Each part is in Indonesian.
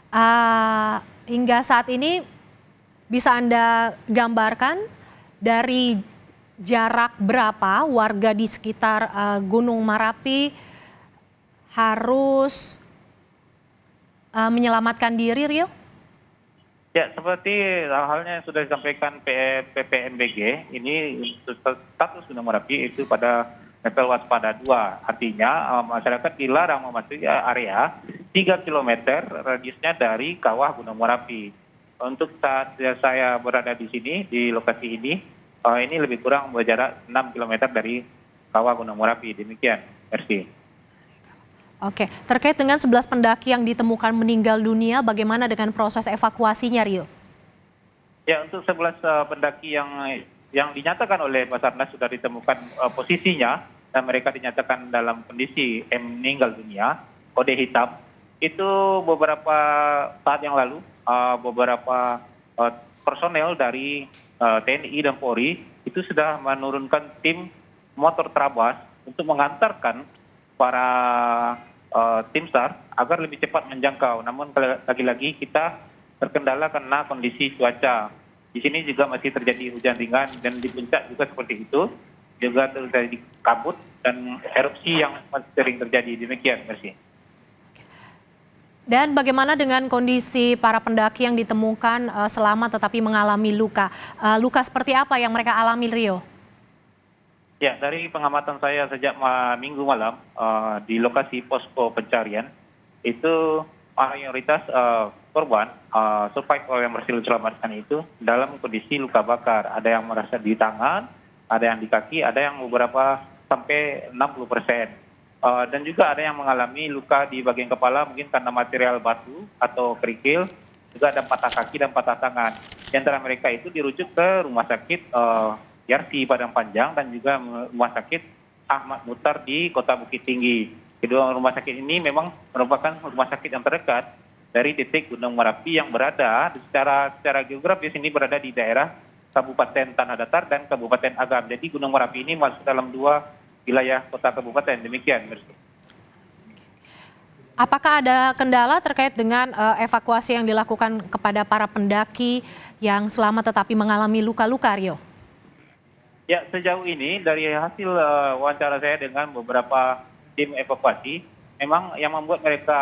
Ah, hingga saat ini bisa Anda gambarkan dari jarak berapa warga di sekitar Gunung Merapi harus menyelamatkan diri, Rio? Ya, seperti halnya yang sudah disampaikan PPMBG, ini status Gunung Merapi itu pada level waspada 2. Artinya masyarakat dilarang memasuki area 3 kilometer radiusnya dari kawah Gunung Merapi. Untuk saat saya berada di sini, di lokasi ini lebih kurang berjarak 6 kilometer dari kawah Gunung Merapi. Demikian, Mercy. Oke, terkait dengan 11 pendaki yang ditemukan meninggal dunia, bagaimana dengan proses evakuasinya, Rio? Ya, untuk 11 pendaki yang dinyatakan oleh Basarnas sudah ditemukan posisinya dan mereka dinyatakan dalam kondisi meninggal dunia, kode hitam. Itu beberapa saat yang lalu beberapa personel dari TNI dan Polri itu sudah menurunkan tim motor trabas untuk mengantarkan para tim SAR agar lebih cepat menjangkau. Namun lagi-lagi kita terkendala karena kondisi cuaca. Di sini juga masih terjadi hujan ringan dan di puncak juga seperti itu. Juga terjadi kabut dan erupsi yang masih sering terjadi. Demikian, Mercy. Dan bagaimana dengan kondisi para pendaki yang ditemukan selamat tetapi mengalami luka? Luka seperti apa yang mereka alami, Rio? Ya, dari pengamatan saya sejak minggu malam di lokasi posko pencarian, itu mayoritas korban survivor yang berhasil diselamatkan itu dalam kondisi luka bakar. Ada yang merasa di tangan, ada yang di kaki, ada yang beberapa sampai 60%. Dan juga ada yang mengalami luka di bagian kepala mungkin karena material batu atau kerikil, juga ada patah kaki dan patah tangan. Di antara mereka itu dirujuk ke rumah sakit Yarsi Padang Panjang dan juga rumah sakit Ahmad Muhtar di Kota Bukit Tinggi. Kedua rumah sakit ini memang merupakan rumah sakit yang terdekat dari titik Gunung Merapi yang berada secara geografis ini berada di daerah Kabupaten Tanah Datar dan Kabupaten Agam. Jadi Gunung Merapi ini masuk dalam 2 wilayah kota kabupaten. Demikian, Mercy. Apakah ada kendala terkait dengan evakuasi yang dilakukan kepada para pendaki yang selamat tetapi mengalami luka-luka, Rio? Ya, sejauh ini dari hasil wawancara saya dengan beberapa tim evakuasi, memang yang membuat mereka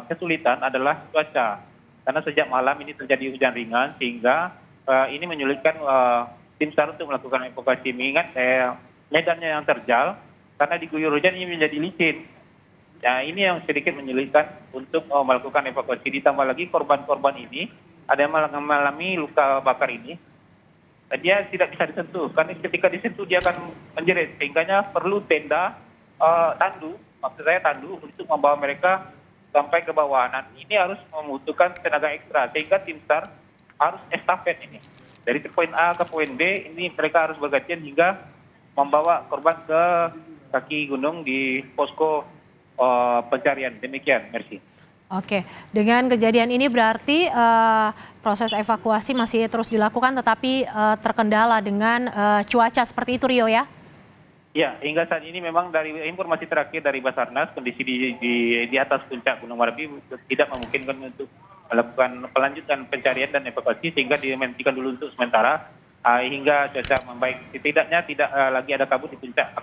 kesulitan adalah cuaca. Karena sejak malam ini terjadi hujan ringan sehingga ini menyulitkan tim SAR untuk melakukan evakuasi. Mengingat medannya yang terjal, karena diguyur hujan ini menjadi licin. Ya, ini yang sedikit menyulitkan untuk melakukan evakuasi. Ditambah lagi korban-korban ini ada yang mengalami luka bakar ini. Dia tidak bisa disentuh, karena ketika disentuh dia akan menjerit, sehingga perlu tenda tandu, maksud saya tandu untuk membawa mereka sampai ke bawah. Nah, ini harus membutuhkan tenaga ekstra, sehingga tim SAR harus estafet ini. Dari poin A ke poin B, ini mereka harus bergantian hingga membawa korban ke kaki gunung di posko pencarian. Demikian, Mercy. Oke, dengan kejadian ini berarti proses evakuasi masih terus dilakukan tetapi terkendala dengan cuaca seperti itu, Rio, ya? Ya, hingga saat ini memang dari informasi terakhir dari Basarnas, kondisi di atas puncak Gunung Merapi tidak memungkinkan untuk melakukan pelanjutan pencarian dan evakuasi sehingga dihentikan dulu untuk sementara hingga cuaca membaik. Setidaknya tidak lagi ada kabut di puncak,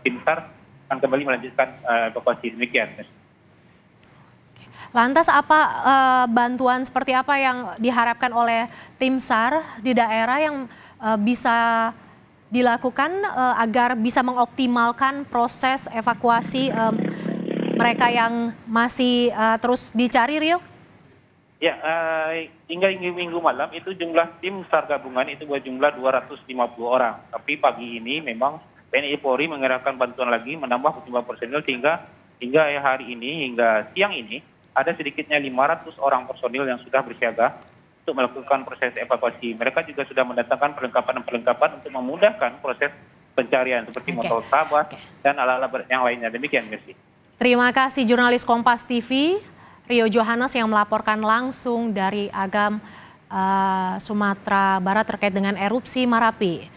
tim SAR akan kembali melanjutkan evakuasi. Demikian. Lantas apa bantuan seperti apa yang diharapkan oleh tim SAR di daerah yang bisa dilakukan agar bisa mengoptimalkan proses evakuasi mereka yang masih terus dicari, Rio? Ya, hingga minggu malam itu jumlah tim SAR gabungan itu berjumlah 250 orang. Tapi pagi ini memang TNI Polri mengerahkan bantuan lagi menambah jumlah personil hingga hari ini, hingga siang ini ada sedikitnya 500 orang personil yang sudah bersiaga untuk melakukan proses evakuasi. Mereka juga sudah mendatangkan perlengkapan untuk memudahkan proses pencarian seperti motor trabas dan alat-alat yang lainnya. Demikian, Mercy. Terima kasih jurnalis Kompas TV, Rio Johannes yang melaporkan langsung dari Agam, Sumatera Barat terkait dengan erupsi Marapi.